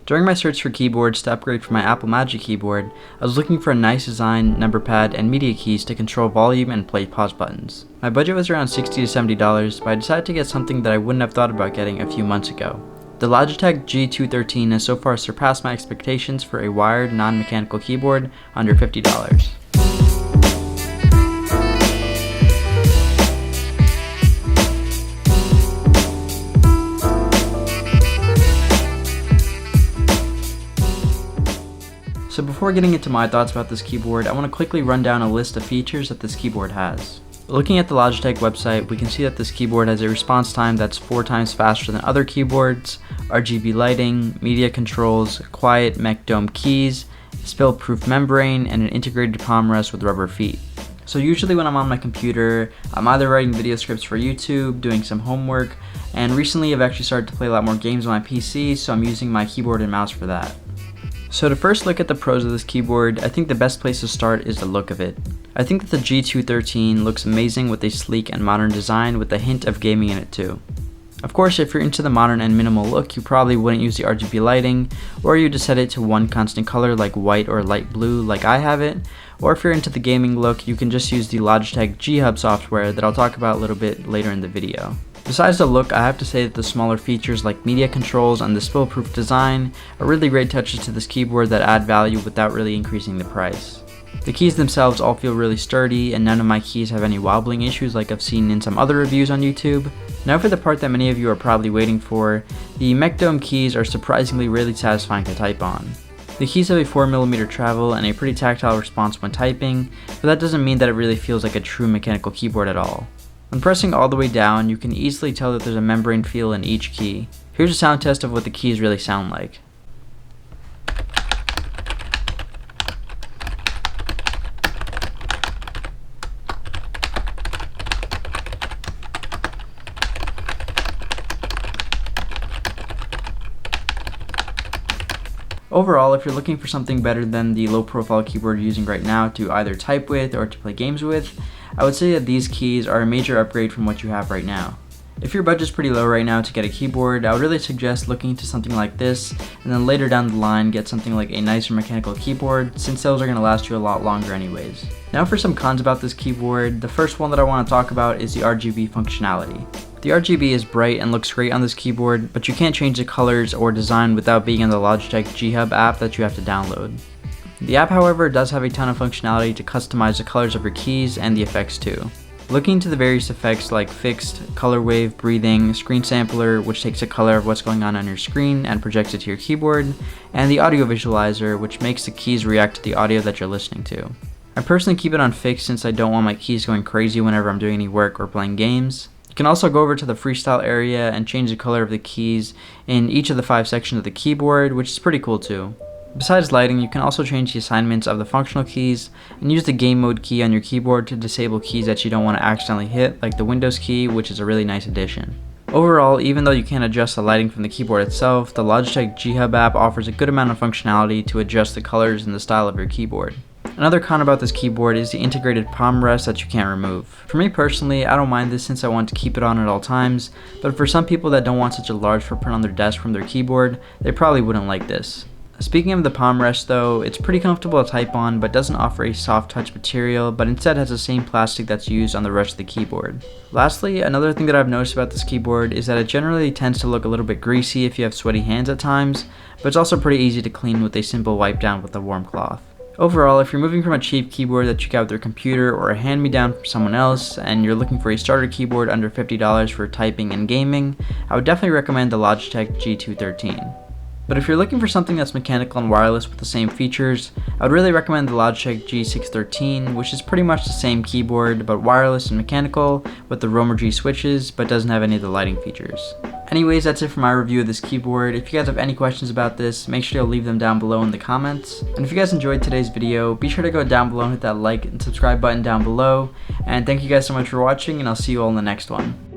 During my search for keyboards to upgrade from my Apple Magic Keyboard, I was looking for a nice design, number pad, and media keys to control volume and play pause buttons. My budget was around $60 to $70, but I decided to get something that I wouldn't have thought about getting a few months ago. The Logitech G213 has so far surpassed my expectations for a wired, non-mechanical keyboard under $50. So before getting into my thoughts about this keyboard, I want to quickly run down a list of features that this keyboard has. Looking at the Logitech website, we can see that this keyboard has a response time that's 4 times faster than other keyboards, RGB lighting, media controls, quiet mech dome keys, spill-proof membrane, and an integrated palm rest with rubber feet. So usually when I'm on my computer, I'm either writing video scripts for YouTube, doing some homework, and recently I've actually started to play a lot more games on my PC, so I'm using my keyboard and mouse for that. So to first look at the pros of this keyboard, I think the best place to start is the look of it. I think that the G213 looks amazing with a sleek and modern design with a hint of gaming in it too. Of course, if you're into the modern and minimal look, you probably wouldn't use the RGB lighting, or you just set it to one constant color like white or light blue like I have it, or if you're into the gaming look, you can just use the Logitech G Hub software that I'll talk about a little bit later in the video. Besides the look, I have to say that the smaller features like media controls and the spill-proof design are really great touches to this keyboard that add value without really increasing the price. The keys themselves all feel really sturdy, and none of my keys have any wobbling issues like I've seen in some other reviews on YouTube. Now for the part that many of you are probably waiting for, the mech dome keys are surprisingly really satisfying to type on. The keys have a 4mm travel and a pretty tactile response when typing, but that doesn't mean that it really feels like a true mechanical keyboard at all. When pressing all the way down, you can easily tell that there's a membrane feel in each key. Here's a sound test of what the keys really sound like. Overall, if you're looking for something better than the low-profile keyboard you're using right now to either type with or to play games with, I would say that these keys are a major upgrade from what you have right now. If your budget's pretty low right now to get a keyboard, I would really suggest looking into something like this, and then later down the line get something like a nicer mechanical keyboard, since those are going to last you a lot longer anyways. Now for some cons about this keyboard, the first one that I want to talk about is the RGB functionality. The RGB is bright and looks great on this keyboard, but you can't change the colors or design without being in the Logitech G Hub app that you have to download. The app, however, does have a ton of functionality to customize the colors of your keys and the effects too. Looking into the various effects like fixed, color wave, breathing, screen sampler, which takes a color of what's going on your screen and projects it to your keyboard, and the audio visualizer, which makes the keys react to the audio that you're listening to. I personally keep it on fixed since I don't want my keys going crazy whenever I'm doing any work or playing games. You can also go over to the freestyle area and change the color of the keys in each of the 5 sections of the keyboard, which is pretty cool too. Besides lighting, you can also change the assignments of the functional keys and use the game mode key on your keyboard to disable keys that you don't want to accidentally hit, like the Windows key, which is a really nice addition. Overall, even though you can't adjust the lighting from the keyboard itself, the Logitech G Hub app offers a good amount of functionality to adjust the colors and the style of your keyboard. Another con about this keyboard is the integrated palm rest that you can't remove. For me personally, I don't mind this since I want to keep it on at all times, but for some people that don't want such a large footprint on their desk from their keyboard, they probably wouldn't like this. Speaking of the palm rest though, it's pretty comfortable to type on but doesn't offer a soft touch material, but instead has the same plastic that's used on the rest of the keyboard. Lastly, another thing that I've noticed about this keyboard is that it generally tends to look a little bit greasy if you have sweaty hands at times, but it's also pretty easy to clean with a simple wipe down with a warm cloth. Overall, if you're moving from a cheap keyboard that you got with your computer or a hand-me-down from someone else, and you're looking for a starter keyboard under $50 for typing and gaming, I would definitely recommend the Logitech G213. But if you're looking for something that's mechanical and wireless with the same features, I would really recommend the Logitech G613, which is pretty much the same keyboard, but wireless and mechanical with the Roamer G switches, but doesn't have any of the lighting features. Anyways, that's it for my review of this keyboard. If you guys have any questions about this, make sure to leave them down below in the comments. And if you guys enjoyed today's video, be sure to go down below and hit that like and subscribe button down below. And thank you guys so much for watching, and I'll see you all in the next one.